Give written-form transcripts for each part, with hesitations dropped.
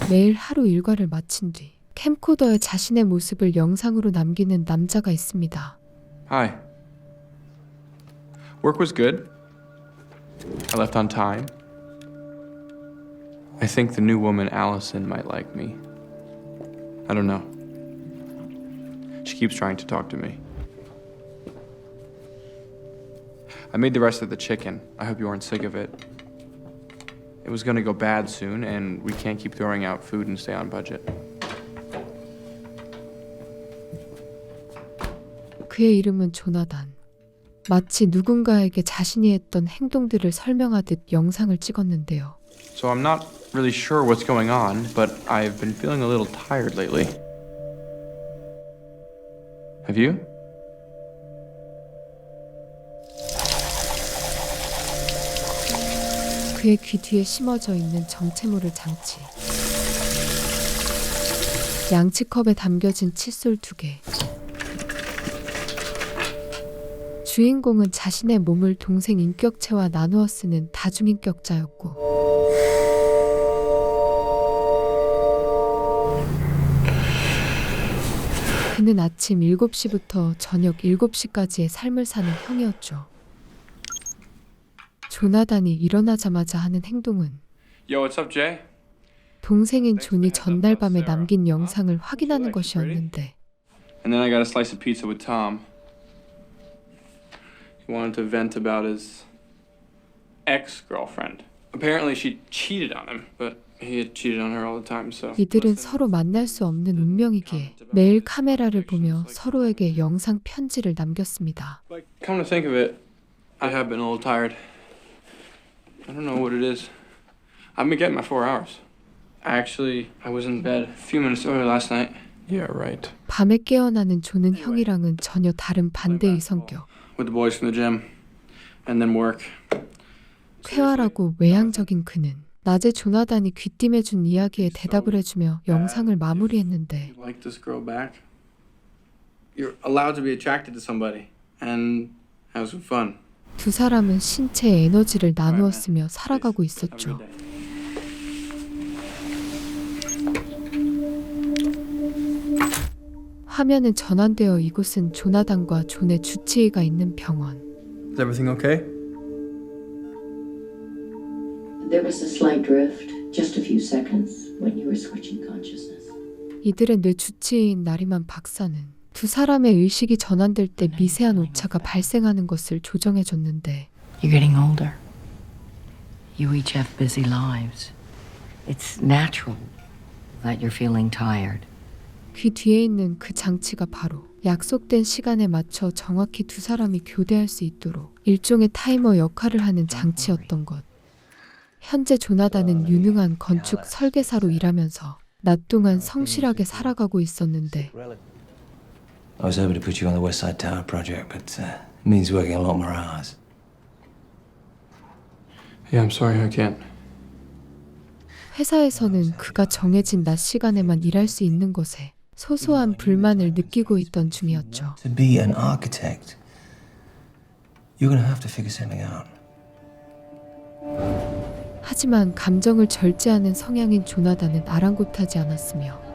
매일 하루 일과를 마친 뒤 캠코더에 자신의 모습을 영상으로 남기는 남자가 있습니다. Hi. Work was good. I left on time. I think the new woman, Allison, might like me. I don't know. She keeps trying to talk to me. I made the rest of the chicken. I hope you aren't sick of it. It was gonna go bad soon, and we can't keep throwing out food and stay on budget. 그의 이름은 조나단. 마치 누군가에게 자신이 했던 행동들을 설명하듯 영상을 찍었는데요. So I'm not really sure what's going on, but I've been feeling a little tired lately. Have you? 그의 귀 뒤에 심어져 있는 정체모를 장치. 양치컵에 담겨진 칫솔 2개. 주인공은 자신의 몸을 동생 인격체와 나누어 쓰는 다중인격자였고 그는 아침 7시부터 저녁 7시까지의 삶을 사는 형이었죠. 조나단이 일어나자마자 하는 행동은 Yo, what's up, Jay? 동생인 존이 전날 밤에 남긴 영상을 확인하는 것이었는데 And then I got a slice of pizza with Tom. He wanted to vent about his ex-girlfriend. Apparently she cheated on him, but he had cheated on her all the time, so... 이들은 서로 만날 수 없는 운명이기에 매일 카메라를 보며 서로에게 영상 편지를 남겼습니다. Come to think of it, I have been a little tired. I don't know what it is. I've been getting my 4 hours. I was in bed a few minutes early last night. Yeah, right. 밤에 깨어나는 존은 형이랑은 전혀 다른 반대의 성격. With the boys from the gym, and then work. 쾌활하고 외향적인 그는 낮에 조나단이 귀띔해준 이야기에 대답을 해주며 영상을 마무리했는데 You like this girl back? You're allowed to be attracted to somebody and have some fun. 두 사람은 신체의 에너지를 나누었으며 살아가고 있었죠. 화면은 전환되어 이곳은 조나단과 존의 주치의가 있는 병원. Is everything okay? There was a slight drift, just a few seconds, when you were switching consciousness. 이들의 뇌 주치의인 나리만 박사는 두 사람의 의식이 전환될 때 미세한 오차가 발생하는 것을 조정해줬는데 You're getting older. You each have busy lives. It's natural that you're feeling tired. 귀 뒤에 있는 그 장치가 바로 약속된 시간에 맞춰 정확히 두 사람이 교대할 수 있도록 일종의 타이머 역할을 하는 장치였던 것. 현재 조나단은 유능한 건축 설계사로 일하면서 낮 동안 성실하게 살아가고 있었는데 I was able to put you on the West Side Tower project, but it means working a lot more hours. Yeah, I'm sorry, I can't. 회사에서는 그가 정해진 낮 시간에만 일할 수 있는 것에 소소한 불만을 느끼고 있던 중이었죠. To be an architect, you're going to have to figure something out. 하지만 감정을 절제하는 성향인 조나단은 아랑곳하지 않았으며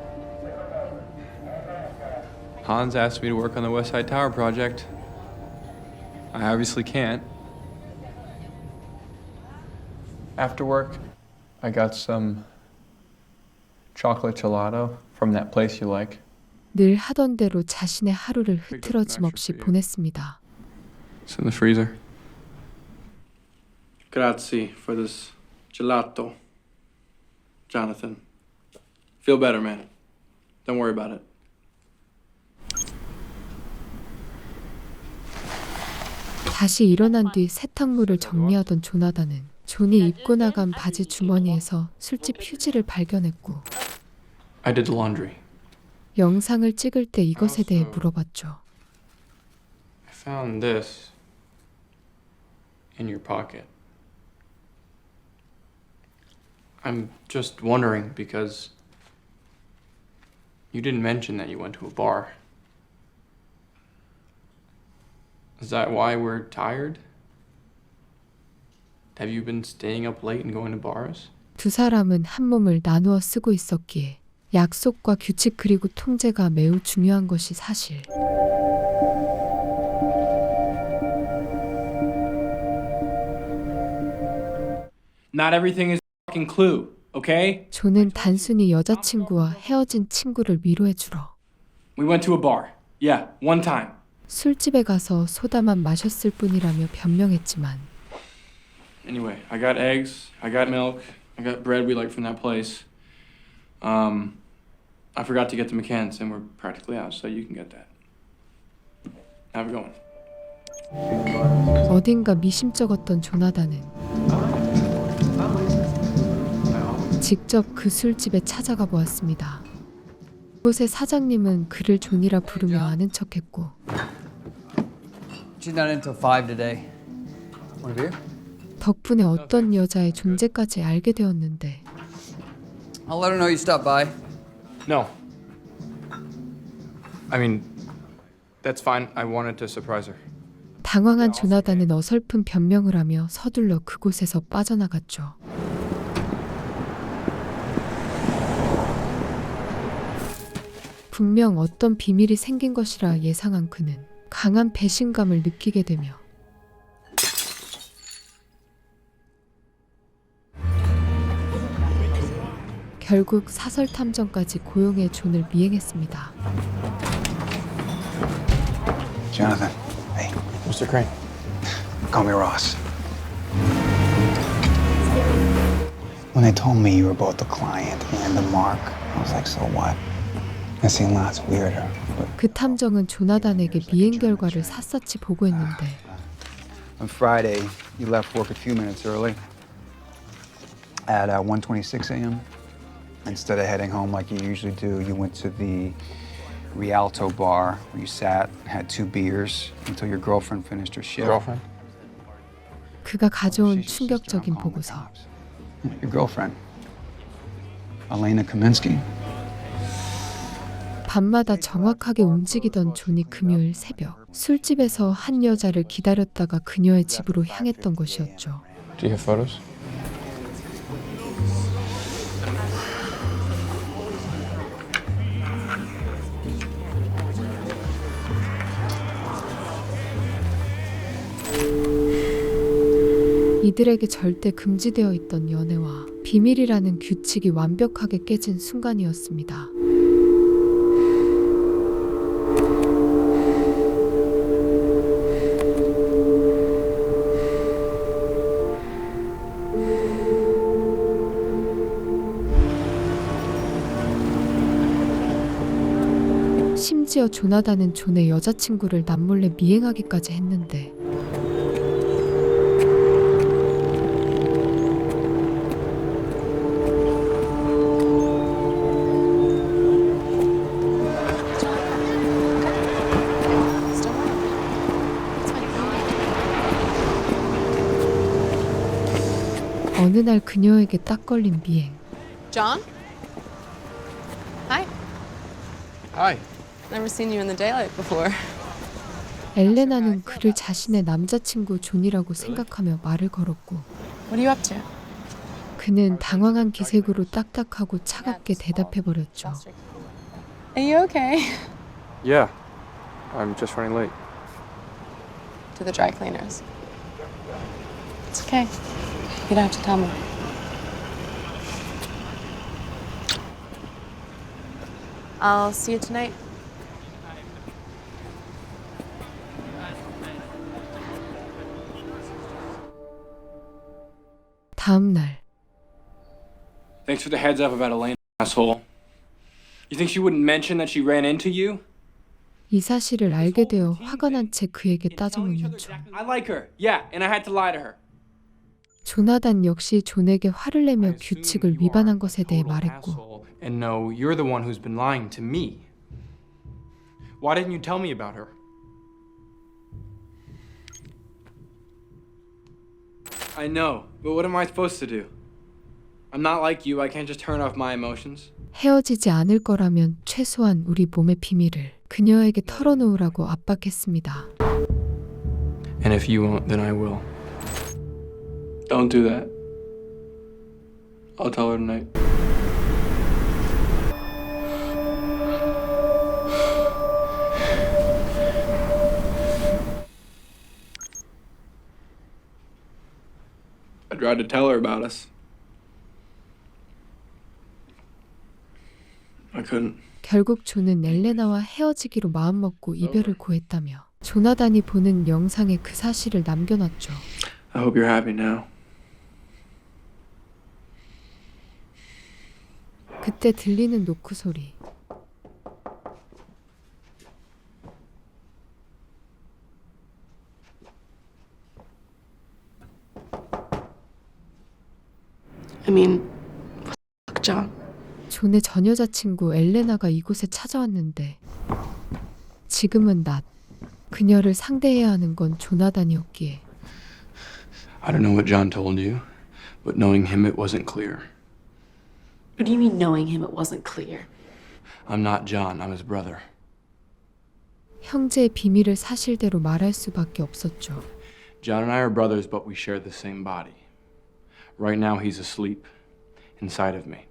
Hans asked me to work on the West Side Tower project. I obviously can't. After work, I got some chocolate gelato from that place you like. 늘 하던 대로 자신의 하루를 흐트러짐 없이 보냈습니다. It's in the freezer. Grazie for this gelato, Jonathan. Feel better, man. Don't worry about it. 다시 일어난 뒤 세탁물을 정리하던 조나단은 존이 입고 나간 바지 주머니에서 술집 휴지를 발견했고 I did the laundry. 영상을 찍을 때 이것에 대해 물어봤죠. I found this in your pocket. I'm just wondering because you didn't mention that you went to a bar. Is that why we're tired? Have you been staying up late and going to bars? 두 사람은 한 몸을 나누어 쓰고 있었기에 약속과 규칙 그리고 통제가 매우 중요한 것이 사실. Not everything is fucking Clue, okay? 존은 단순히 여자친구와 헤어진 친구를 위로해주러 We went to a bar. Yeah, one time. 술집에 가서 소다만 마셨을 뿐이라며 변명했지만 Anyway, I got eggs, I got milk, I got bread we like from that place. I forgot to get the McCanns, and we're practically out, so you can get that. Have a good one. 어딘가 미심쩍었던 조나단은 직접 그 술집에 찾아가 보았습니다. 그곳의 사장님은 그를 존이라 부르며 아는 척했고 She's not in until 5 today. Want a beer? 덕분에 어떤 여자의 존재까지 알게 되었는데 I'll let her know you stopped by. No. I mean, that's fine. I wanted to surprise her. 당황한 조나단은 어설픈 변명을 하며 서둘러 그곳에서 빠져나갔죠. 분명 어떤 비밀이 생긴 것이라 예상한 그는 강한 배신감을 느끼게 되며 결국 사설 탐정까지 고용해 존을 미행했습니다. Jonathan, hey, Mr. Crane. call me Ross. When they told me you were both the client and the mark, I was like, so what? That seemed lots weirder, but 그 탐정은 조나단에게 미행 결과를 샅샅이 보고했는데 on Friday, you left work a few minutes early at 1:26 a.m. Instead of heading home like you usually do, you went to the Rialto bar where you sat, had 2 beers until your girlfriend finished her shift. Girlfriend? 그가 가져온 She suggested I'm 충격적인 calling the 보고서. cops. Your girlfriend, Elena Kaminsky. 밤마다 정확하게 움직이던 존이 금요일 새벽 술집에서 한 여자를 기다렸다가 그녀의 집으로 향했던 것이었죠. Do you have photos? 이들에게 절대 금지되어 있던 연애와 비밀이라는 규칙이 완벽하게 깨진 순간이었습니다. 심지어 조나단은 존의 여자친구를 남몰래 미행하기까지 했는데 어느 날 그녀에게 딱 걸린 미행. John? Hi. Hi. Never seen you in the daylight before. 엘레나는 그를 자신의 남자친구 존이라고 생각하며 말을 걸었고 What are you up to? 그는 당황한 기색으로 딱딱하고 차갑게 대답해버렸죠. Are you okay? Yeah. I'm just running late. To the dry cleaners. It's okay. You don't have to tell me. I'll see you tonight. 다음 날 Thanks for the heads up about Elena, asshole. You think she wouldn't mention that she ran into you? 이 사실을 알게 되어 화가 난 채 그에게 따져묻는 존. I like her. Yeah, and I had to lie to her. 조나단 역시 존에게 화를 내며 규칙을 위반한 것에 대해 말했고 And no, you're the one who's been lying to me. Why didn't you tell me about her? I know, but what am I supposed to do? I'm not like you. I can't just turn off my emotions. 헤어지지 않을 거라면 최소한 우리 몸의 비밀을 그녀에게 털어놓으라고 압박했습니다. And if you won't, then I will. Don't do that. I'll tell her tonight. I tried to tell her about us. I couldn't. 결국 존은 엘레나와 헤어지기로 마음먹고 이별을 고했다며 조나단이 보는 영상에 그 사실을 남겨놨죠. I hope you're happy now. 그때 들리는 노크 소리. I mean, what the fuck, John? 존의 전 여자친구 엘레나가 이곳에 찾아왔는데 지금은 낮. 그녀를 상대해야 하는 건 조나단이었기에 I don't know what John told you, but knowing him, it wasn't clear. What do you mean knowing him it wasn't clear? I'm not John. I'm his brother. 형제의 비밀을 사실대로 말할 수밖에 없었죠. John and I are brothers, but we share the same body. Right now, he's asleep inside of me.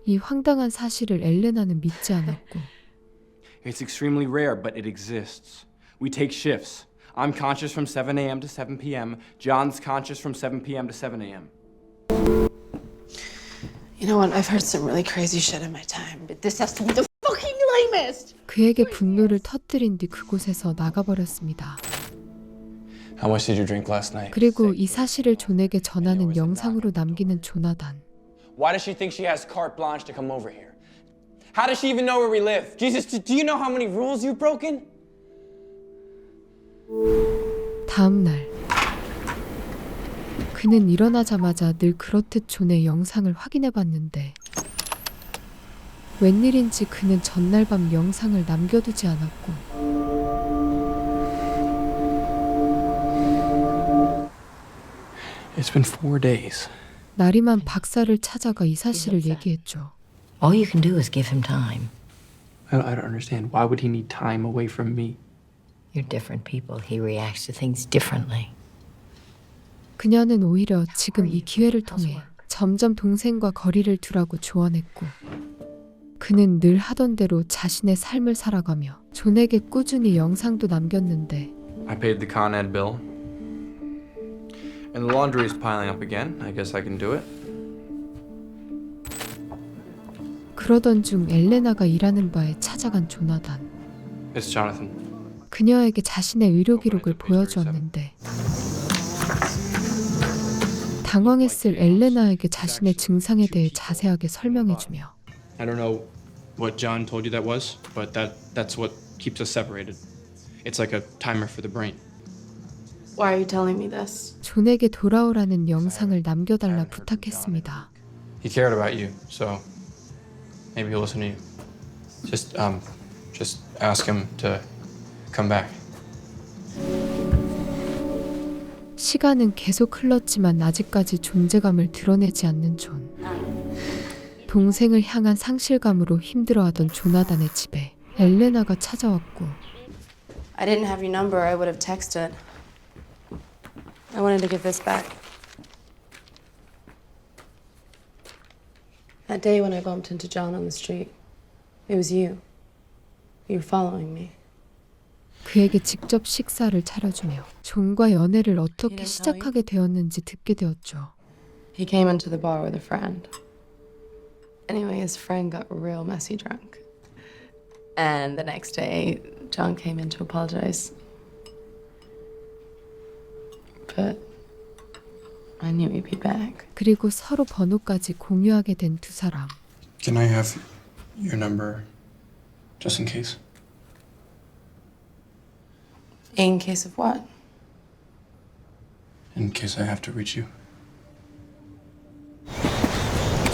이 황당한 사실을 엘레나는 믿지 않았고 It's extremely rare, but it exists. We take shifts. I'm conscious from 7 a.m. to 7 p.m. John's conscious from 7 p.m. to 7 a.m. You know what? I've heard some really crazy shit in my time, but this has to be the fucking lamest! 그에게 분노를 터뜨린 뒤 그곳에서 나가버렸습니다. How much did you drink last night? 그리고 이 사실을 존에게 전하는 영상으로 남기는 조나단. Why does she think she has carte blanche to come over here? How does she even know where we live? Jesus, do you know how many rules you've broken? 다음 날 그는 일어나자마자 늘 그렇듯 존의 영상을 확인해봤는데 웬일인지 그는 전날 밤 영상을 남겨두지 않았고 It's been 4 days. 나리만 박사를 찾아가 이 사실을 얘기했죠. All you can do is give him time. I don't understand. Why would he need time away from me? You're different people. He reacts to things differently. 그녀는 오히려 지금 이 기회를 통해 점점 동생과 거리를 두라고 조언했고 그는 늘 하던 대로 자신의 삶을 살아가며 존에게 꾸준히 영상도 남겼는데 I paid the Con Ed bill. And the laundry is piling up again. I guess I can do it. 그러던 중 엘레나가 일하는 바에 찾아간 조나단. It's Jonathan. 그녀에게 자신의 의료 기록을 보여주었는데 당황했을 엘레나에게 자신의 증상에 대해 자세하게 설명해주며 I don't know what John told you that was, but that's what keeps us separated. It's like a timer for the brain. Why are you telling me this? 존에게 돌아오라는 영상을 남겨달라 부탁했습니다. He cared about you, so maybe he'll listen to you. Just ask him to come back. 시간은 계속 흘렀지만 아직까지 존재감을 드러내지 않는 존. 동생을 향한 상실감으로 힘들어하던 조나단의 집에 엘레나가 찾아왔고 I didn't have your number. I would have texted. I wanted to give this back. That day when I bumped into John on the street, it was you. You were following me. 그에게 직접 식사를 차려주며 존과 연애를 어떻게 시작하게 되었는지 듣게 되었죠. He came into the bar with a friend. Anyway, his friend got real messy drunk. And the next day, John came in to apologize. But I knew he'd be back. 그리고 서로 번호까지 공유하게 된 두 사람. Can I have your number, just in case? In case of what? In case I have to reach you.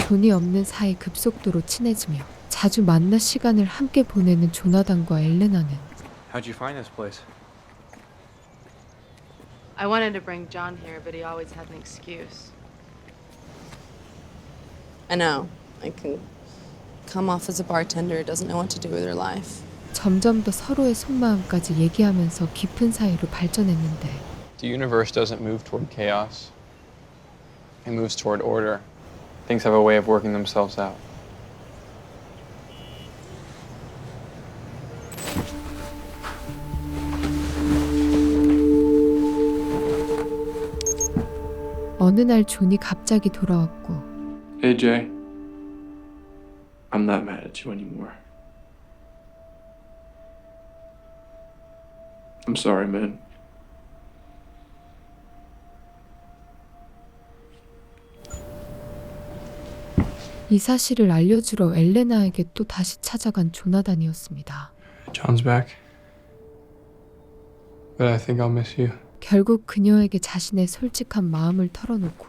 존이 없는 사이 급속도로 친해지며 자주 만나 시간을 함께 보내는 조나단과 엘레나는 How'd you find this place? I wanted to bring John here, but he always had an excuse. I know. I can come off as a bartender who doesn't know what to do with her life. 점점 더 서로의 속마음까지 얘기하면서 깊은 사이로 발전했는데 The universe doesn't move toward chaos. It moves toward order. Things have a way of working themselves out. 어느 날 존이 갑자기 돌아왔고 Hey, Jay. I'm not mad at you anymore. I'm sorry, man. 이 사실을 알려주러 엘레나에게 또 다시 찾아간 조나단이었습니다. John's back. But I think I'll miss you. 결국 그녀에게 자신의 솔직한 마음을 털어놓고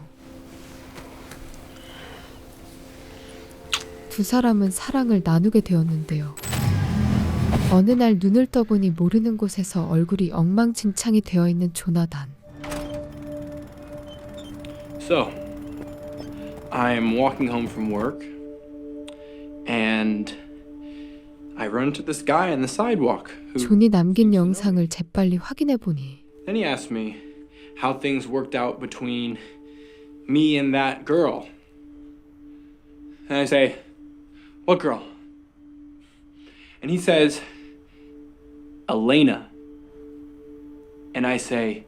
두 사람은 사랑을 나누게 되었는데요. 어느 날 눈을 떠보니 모르는 곳에서 얼굴이 엉망진창이 되어 있는 조나단. So, I'm walking home from work, and I run into this guy on the sidewalk who. 존이 남긴 영상을 재빨리 확인해 보니 Then he asked me how things worked out between me and that girl. And I say, "What girl?" And he says, "Elena." And I say,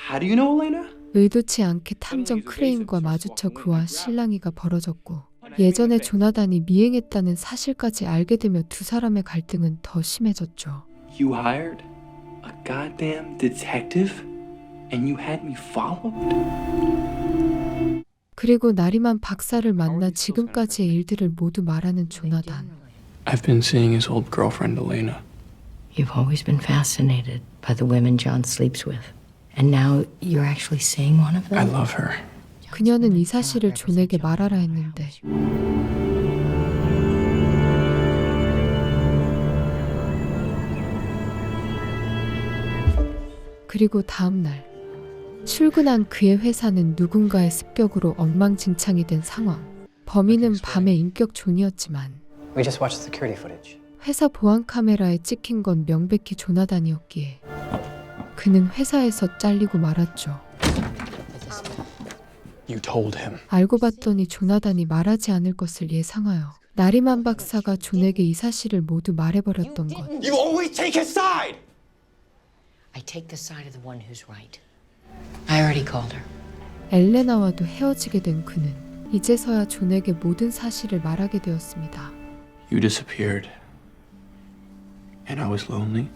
"How do you know Elena?" 의도치 않게 탐정 크레인과 마주쳐 그와 실랑이가 벌어졌고 예전에 조나단이 미행했다는 사실까지 알게 되며 두 사람의 갈등은 더 심해졌죠. You hired a goddamn detective and you had me followed? 그리고 나리만 박사를 만나 지금까지의 일들을 모두 말하는 조나단. I've been seeing his old girlfriend Elena. You've always been fascinated by the women John sleeps with. And now you're actually seeing one of them? I love her. 그녀는 이 사실을 존에게 말하라 했는데 그리고 다음 날 출근한 그의 회사는 누군가의 습격으로 엉망진창이 된 상황. 범인은 밤의 인격 존이었지만 We just watched security footage. 회사 보안 카메라에 찍힌 건 명백히 조나단이었기에 그는 회사에서 잘리고 말았죠. You told him. 알고 봤더니 조나단이 말하지 않을 것을 예상하여 나리만 박사가 존에게 이 사실을 모두 말해버렸던 것. You always take his side! I take the side of the one who's right. I already called her. 엘레나와도 헤어지게 된 그는 이제서야 존에게 모든 사실을 말하게 되었습니다. You disappeared. And I was lonely.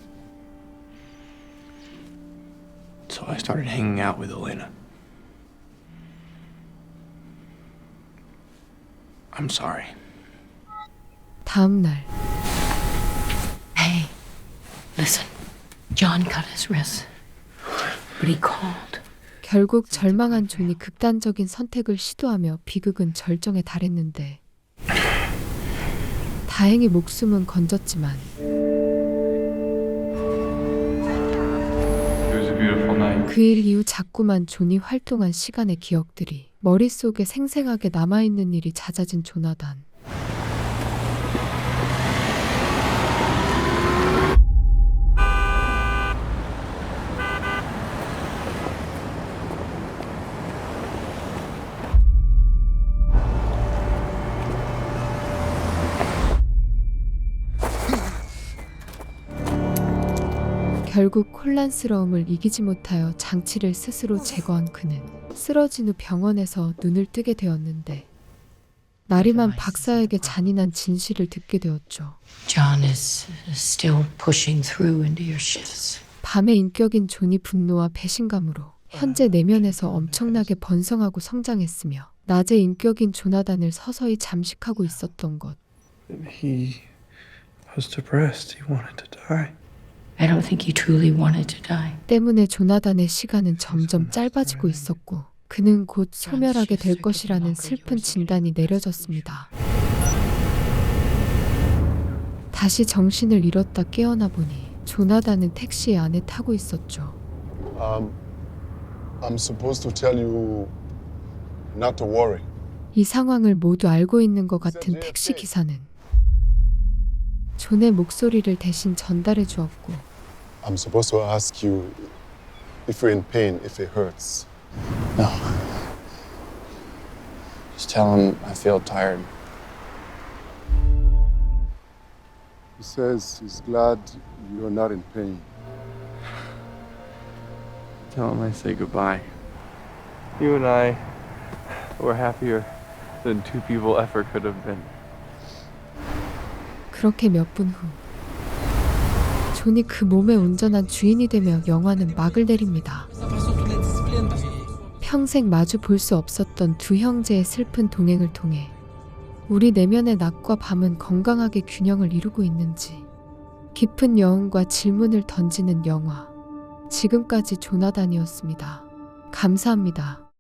So I started hanging out with Elena. I'm sorry. 다음 날 Hey, listen. John cut his wrist. But he called. 결국 절망한 존이 극단적인 선택을 시도하며 비극은 절정에 달했는데 다행히 목숨은 건졌지만 It was a beautiful night. 그 일 이후 자꾸만 존이 활동한 시간의 기억들이 머릿속에 생생하게 남아있는 일이 잦아진 조나단. 결국 혼란스러움을 이기지 못하여 장치를 스스로 제거한 그는 쓰러진 후 병원에서 눈을 뜨게 되었는데 나리만 박사에게 잔인한 진실을 듣게 되었죠. John is still pushing through into your shifts. 밤의 인격인 존이 분노와 배신감으로 현재 내면에서 엄청나게 번성하고 성장했으며 낮의 인격인 조나단을 서서히 잠식하고 있었던 것. He was depressed. He wanted to die. I don't think he truly wanted to die. 때문에 조나단의 시간은 점점 짧아지고 있었고 그는 곧 소멸하게 될 것이라는 슬픈 진단이 내려졌습니다. 다시 정신을 잃었다 깨어나 보니 조나단은 택시 안에 타고 있었죠. I'm supposed to tell you not to worry. 이 상황을 모두 알고 있는 것 같은 택시 기사는 존의 목소리를 대신 전달해 주었고 I'm supposed to ask you if you're in pain, if it hurts. No. Tell him I feel tired. He says he's glad you're not in pain. Tell him I say goodbye. You and I were happier than two people ever could have been. 그렇게 몇 분 후 존이 그 몸의 온전한 주인이 되며 영화는 막을 내립니다. 평생 마주 볼 수 없었던 두 형제의 슬픈 동행을 통해 우리 내면의 낮과 밤은 건강하게 균형을 이루고 있는지 깊은 여운과 질문을 던지는 영화. 지금까지 조나단이었습니다. 감사합니다.